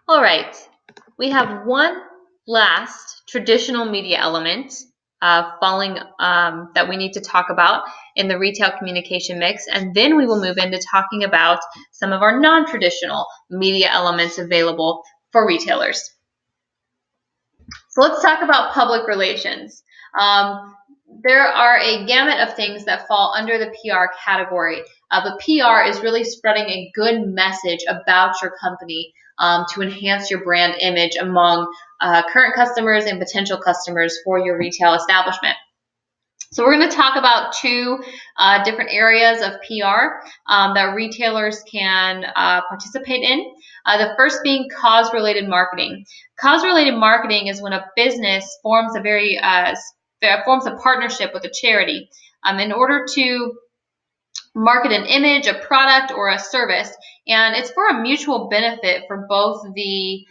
All right, we have one last traditional media element falling that we need to talk about in the retail communication mix, and then we will move into talking about some of our non-traditional media elements available for retailers. So let's talk about public relations. There are a gamut of things that fall under the PR category, but PR is really spreading a good message about your company to enhance your brand image among current customers and potential customers for your retail establishment. So we're going to talk about two different areas of PR that retailers can participate in. The first being cause-related marketing. Cause-related marketing is when a business forms a partnership with a charity in order to market an image, a product, or a service, and it's for a mutual benefit for both the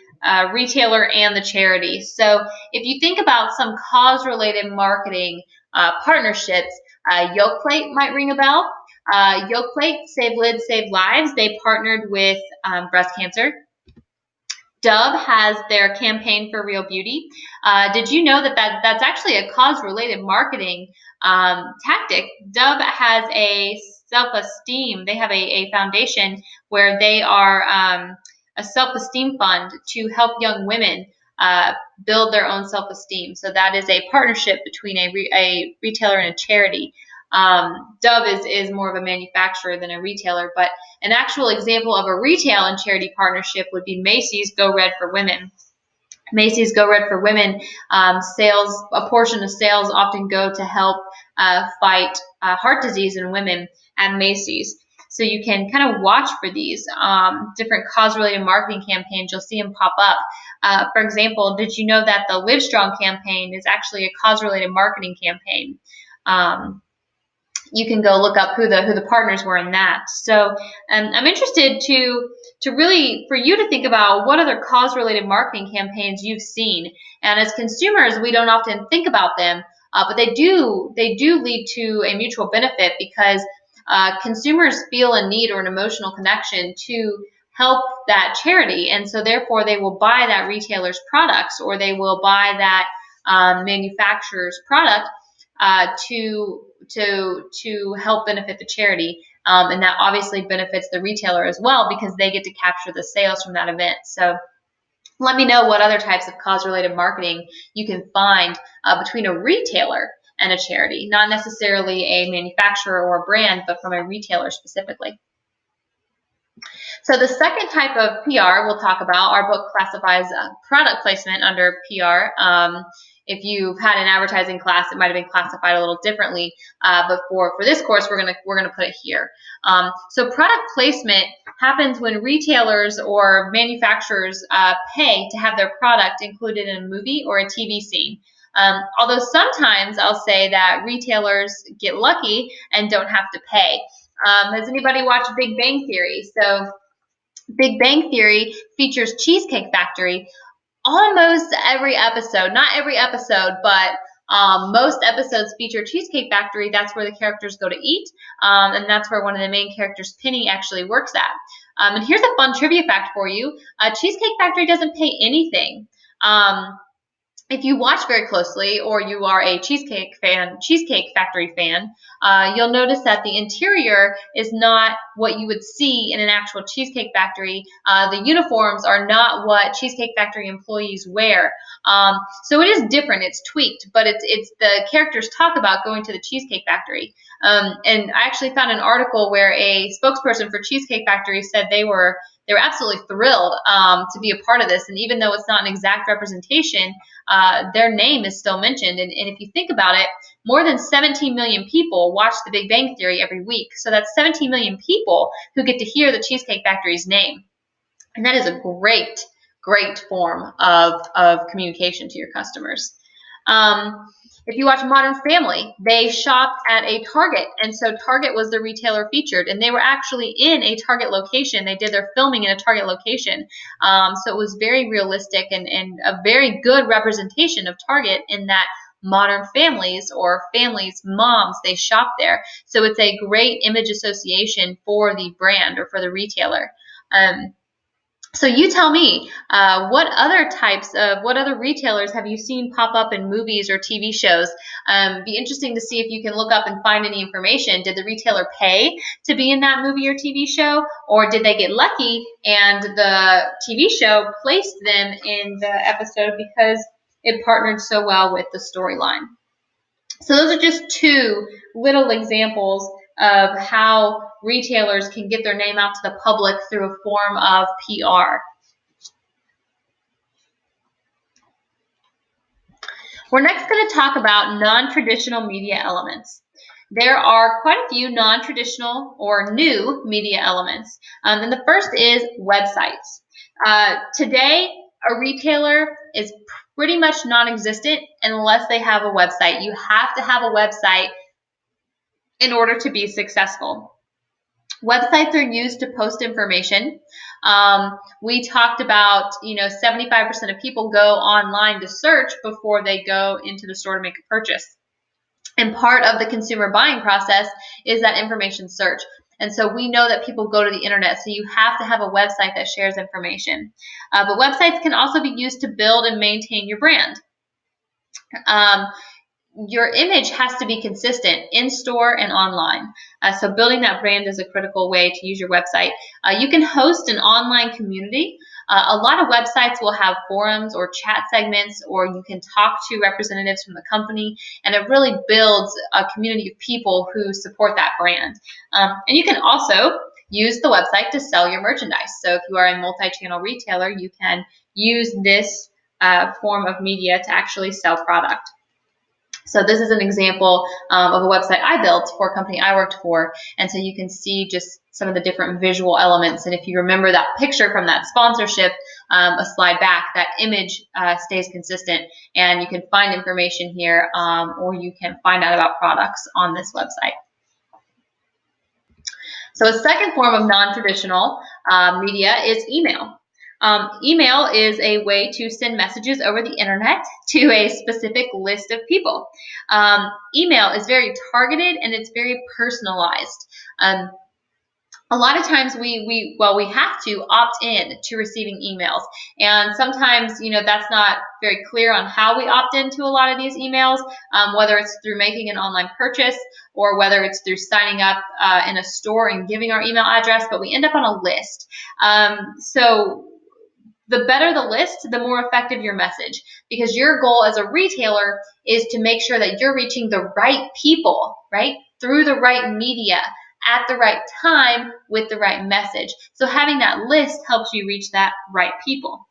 retailer and the charity. So if you think about some cause-related marketing partnerships, Yoplait might ring a bell. Yoplait, Save Lids, Save Lives, they partnered with breast cancer. Dove has their campaign for Real Beauty. Did you know that's actually a cause-related marketing tactic? Dove has a self-esteem. They have a foundation where they are a self-esteem fund to help young women build their own self-esteem. So that is a partnership between a retailer and a charity. Dove is more of a manufacturer than a retailer, but an actual example of a retail and charity partnership would be Macy's Go Red for Women. Macy's Go Red for Women a portion of sales often go to help fight heart disease in women at Macy's. So you can kind of watch for these different cause-related marketing campaigns. You'll see them pop up. For example, did you know that the Live Strong campaign is actually a cause-related marketing campaign? You can go look up who the partners were in that. So I'm interested to really for you to think about what other cause-related marketing campaigns you've seen. And as consumers, we don't often think about them, but they do lead to a mutual benefit because consumers feel a need or an emotional connection to help that charity, and so therefore they will buy that retailer's products or they will buy that manufacturer's product to help benefit the charity, and that obviously benefits the retailer as well because they get to capture the sales from that event. So let me know what other types of cause-related marketing you can find between a retailer and a charity, not necessarily a manufacturer or a brand, but from a retailer specifically. So the second type of PR we'll talk about, our book classifies product placement under PR. If you've had an advertising class, it might have been classified a little differently, but for this course, we're gonna put it here. So product placement happens when retailers or manufacturers pay to have their product included in a movie or a TV scene. Although sometimes I'll say that retailers get lucky and don't have to pay. Has anybody watched Big Bang Theory? So Big Bang Theory features Cheesecake Factory almost every episode. Not every episode, but most episodes feature Cheesecake Factory. That's where the characters go to eat, and that's where one of the main characters, Penny, actually works at. And here's a fun trivia fact for you. Cheesecake Factory doesn't pay anything. If you watch very closely or you are a Cheesecake Factory fan, you'll notice that the interior is not what you would see in an actual Cheesecake Factory. The uniforms are not what Cheesecake Factory employees wear. So it is different. It's tweaked, but it's the characters talk about going to the Cheesecake Factory. And I actually found an article where a spokesperson for Cheesecake Factory said they were absolutely thrilled to be a part of this. And even though it's not an exact representation, their name is still mentioned. And if you think about it, more than 17 million people watch The Big Bang Theory every week. So that's 17 million people who get to hear the Cheesecake Factory's name. And that is a great, great form of communication to your customers. If you watch Modern Family, they shopped at a Target, and so Target was the retailer featured, and they were actually in a Target location. They did their filming in a Target location, so it was very realistic and a very good representation of Target in that Modern Families or families, moms, they shop there. So it's a great image association for the brand or for the retailer. So you tell me, what other retailers have you seen pop up in movies or TV shows? Be interesting to see if you can look up and find any information. Did the retailer pay to be in that movie or TV show, or did they get lucky and the TV show placed them in the episode because it partnered so well with the storyline? So those are just two little examples of how retailers can get their name out to the public through a form of PR. We're next going to talk about non-traditional media elements. There are quite a few non-traditional or new media elements. And the first is websites. Today, a retailer is pretty much non-existent unless they have a website. You have to have a website in order to be successful. Websites are used to post information. We talked about, 75% of people go online to search before they go into the store to make a purchase. And part of the consumer buying process is that information search. And so we know that people go to the internet, so you have to have a website that shares information. But websites can also be used to build and maintain your brand. Your image has to be consistent in store and online. So building that brand is a critical way to use your website. You can host an online community. A lot of websites will have forums or chat segments, or you can talk to representatives from the company, and it really builds a community of people who support that brand. And you can also use the website to sell your merchandise. So if you are a multi-channel retailer, you can use this form of media to actually sell product. So this is an example of a website I built for a company I worked for, and so you can see just some of the different visual elements. And if you remember that picture from that sponsorship, a slide back, that image stays consistent, and you can find information here, or you can find out about products on this website. So a second form of non-traditional media is email. Email is a way to send messages over the internet to a specific list of people. Email is very targeted and it's very personalized. A lot of times we have to opt in to receiving emails, and sometimes that's not very clear on how we opt into a lot of these emails, whether it's through making an online purchase or whether it's through signing up in a store and giving our email address, but we end up on a list. So the better the list, the more effective your message, because your goal as a retailer is to make sure that you're reaching the right people, right, through the right media, at the right time with the right message. So having that list helps you reach that right people.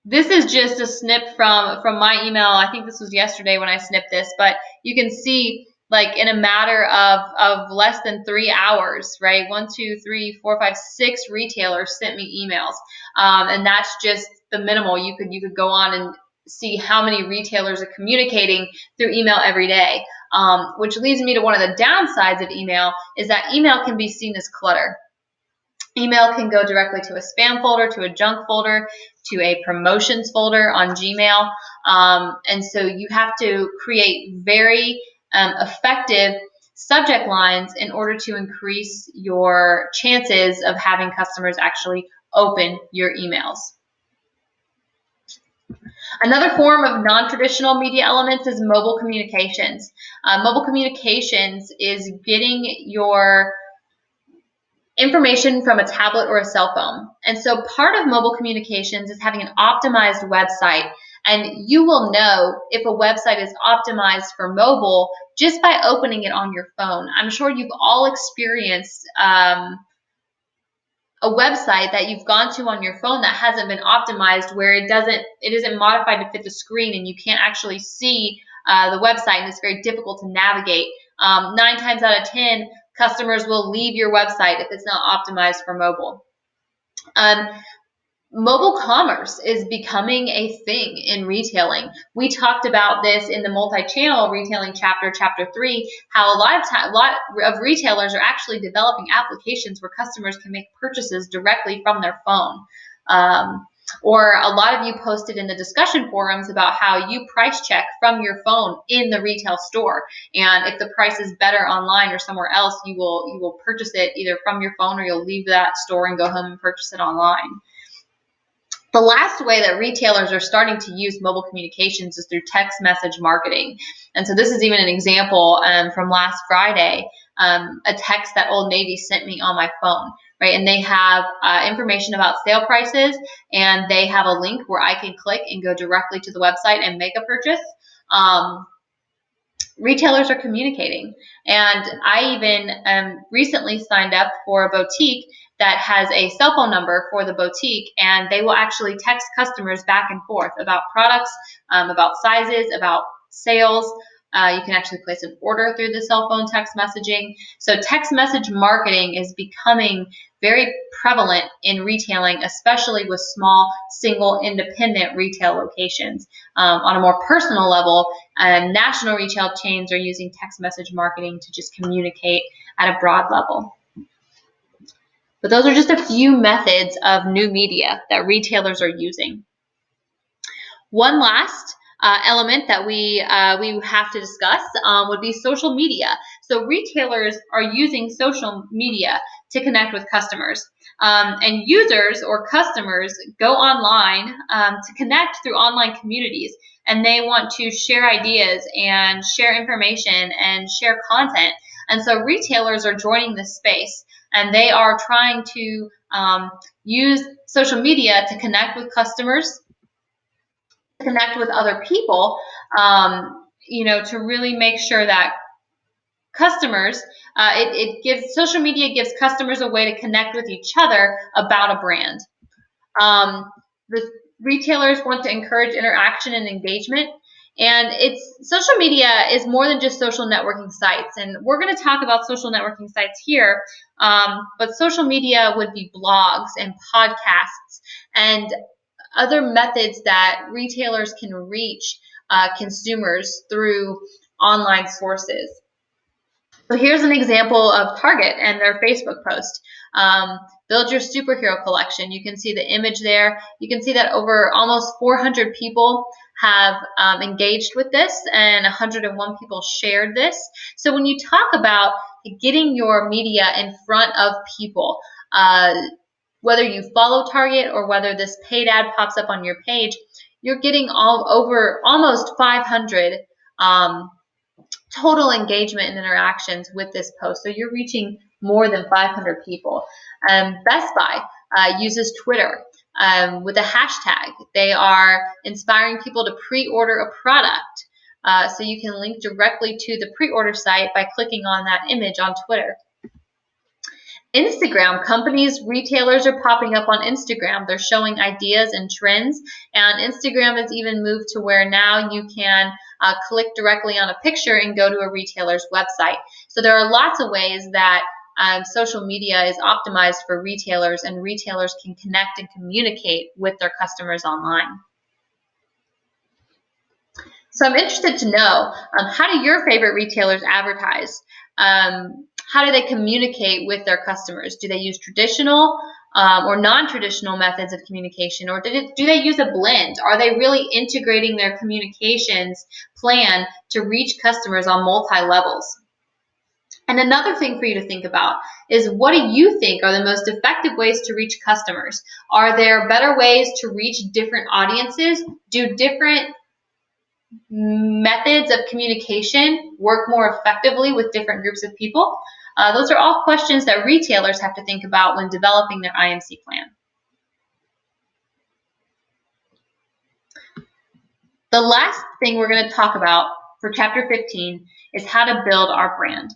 This is just a snip from my email. I think this was yesterday when I snipped this, but you can see, like, in a matter of less than 3 hours, right? 1, 2, 3, 4, 5, 6 retailers sent me emails, and that's just the minimal. You could go on and see how many retailers are communicating through email every day, which leads me to one of the downsides of email is that email can be seen as clutter. Email can go directly to a spam folder, to a junk folder, to a promotions folder on Gmail, and so you have to create very effective subject lines in order to increase your chances of having customers actually open your emails. Another form of non-traditional media elements is mobile communications. Mobile communications is getting your information from a tablet or a cell phone. And so part of mobile communications is having an optimized website. And you will know if a website is optimized for mobile just by opening it on your phone. I'm sure you've all experienced a website that you've gone to on your phone that hasn't been optimized, where it isn't modified to fit the screen and you can't actually see the website, and it's very difficult to navigate. 9 times out of 10, customers will leave your website if it's not optimized for mobile. Mobile commerce is becoming a thing in retailing. We talked about this in the multi-channel retailing chapter 3, how a lot of retailers are actually developing applications where customers can make purchases directly from their phone. Or a lot of you posted in the discussion forums about how you price check from your phone in the retail store. And if the price is better online or somewhere else, you will purchase it either from your phone or you'll leave that store and go home and purchase it online. The last way that retailers are starting to use mobile communications is through text message marketing. And so this is even an example from last Friday, a text that Old Navy sent me on my phone, right? And they have information about sale prices, and they have a link where I can click and go directly to the website and make a purchase. Retailers are communicating. And I even recently signed up for a boutique that has a cell phone number for the boutique, and they will actually text customers back and forth about products, about sizes, about sales. You can actually place an order through the cell phone text messaging. So text message marketing is becoming very prevalent in retailing, especially with small, single, independent retail locations. On a more personal level, national retail chains are using text message marketing to just communicate at a broad level. But those are just a few methods of new media that retailers are using. One last element that we have to discuss would be social media. So retailers are using social media to connect with customers. And users or customers go online to connect through online communities, and they want to share ideas and share information and share content. And so retailers are joining this space, and they are trying to use social media to connect with customers, to connect with other people, to really make sure that customers, social media gives customers a way to connect with each other about a brand. The retailers want to encourage interaction and engagement. And social media is more than just social networking sites. And we're going to talk about social networking sites here, but social media would be blogs and podcasts and other methods that retailers can reach consumers through online sources. So here's an example of Target and their Facebook post. Build your superhero collection. You can see the image there. You can see that over almost 400 people have engaged with this, and 101 people shared this. So when you talk about getting your media in front of people, whether you follow Target or whether this paid ad pops up on your page, you're getting over almost 500 total engagement and interactions with this post. So you're reaching more than 500 people. Best Buy uses Twitter with a hashtag. They are inspiring people to pre-order a product. So you can link directly to the pre-order site by clicking on that image on Twitter. Instagram, companies, retailers are popping up on Instagram. They're showing ideas and trends, and Instagram has even moved to where now you can click directly on a picture and go to a retailer's website. So there are lots of ways that social media is optimized for retailers, and retailers can connect and communicate with their customers online. So I'm interested to know, how do your favorite retailers advertise? How do they communicate with their customers? Do they use traditional or non-traditional methods of communication, or do they use a blend? Are they really integrating their communications plan to reach customers on multi-levels? And another thing for you to think about is, what do you think are the most effective ways to reach customers? Are there better ways to reach different audiences? Do different methods of communication work more effectively with different groups of people? Those are all questions that retailers have to think about when developing their IMC plan. The last thing we're going to talk about for Chapter 15 is how to build our brand.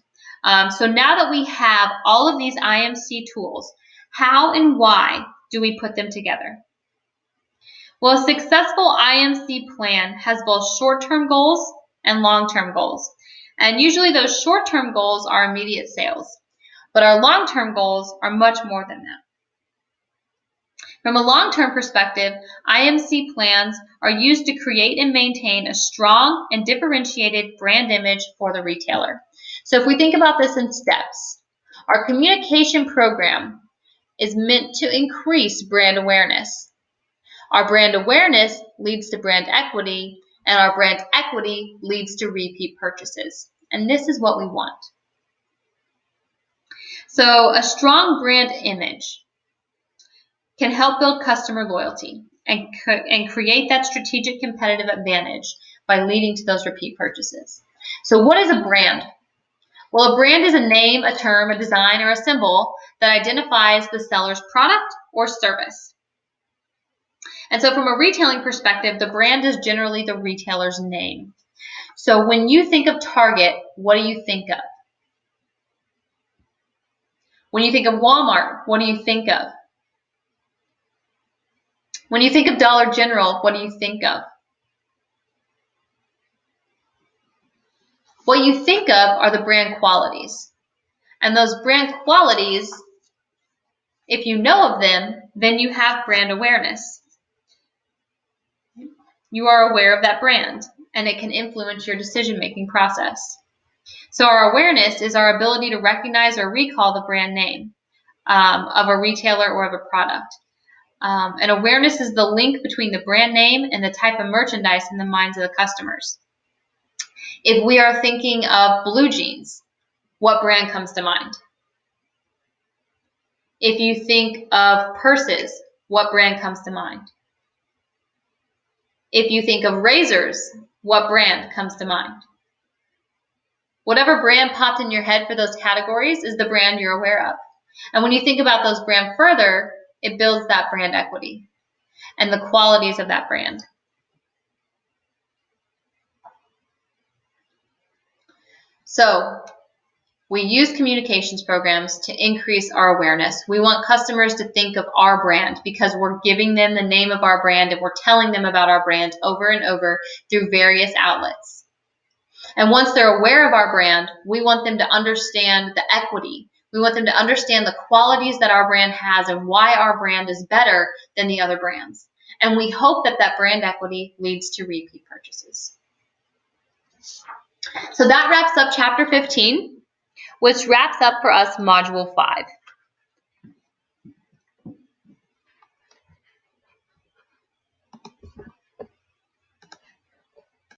So now that we have all of these IMC tools, how and why do we put them together? Well, a successful IMC plan has both short-term goals and long-term goals. And usually those short-term goals are immediate sales, but our long-term goals are much more than that. From a long-term perspective, IMC plans are used to create and maintain a strong and differentiated brand image for the retailer. So if we think about this in steps, our communication program is meant to increase brand awareness. Our brand awareness leads to brand equity, and our brand equity leads to repeat purchases. And this is what we want. So a strong brand image can help build customer loyalty and create that strategic competitive advantage by leading to those repeat purchases. So what is a brand? Well, a brand is a name, a term, a design, or a symbol that identifies the seller's product or service. And so from a retailing perspective, the brand is generally the retailer's name. So when you think of Target, what do you think of? When you think of Walmart, what do you think of? When you think of Dollar General, what do you think of? What you think of are the brand qualities. And those brand qualities, if you know of them, then you have brand awareness. You are aware of that brand, and it can influence your decision-making process. So our awareness is our ability to recognize or recall the brand name of a retailer or of a product. And awareness is the link between the brand name and the type of merchandise in the minds of the customers. If we are thinking of blue jeans, what brand comes to mind? If you think of purses, what brand comes to mind? If you think of razors, what brand comes to mind? Whatever brand popped in your head for those categories is the brand you're aware of. And when you think about those brands further, it builds that brand equity and the qualities of that brand. So we use communications programs to increase our awareness. We want customers to think of our brand because we're giving them the name of our brand and we're telling them about our brand over and over through various outlets. And once they're aware of our brand, we want them to understand the equity. We want them to understand the qualities that our brand has and why our brand is better than the other brands. And we hope that that brand equity leads to repeat purchases. So that wraps up Chapter 15, which wraps up for us Module 5.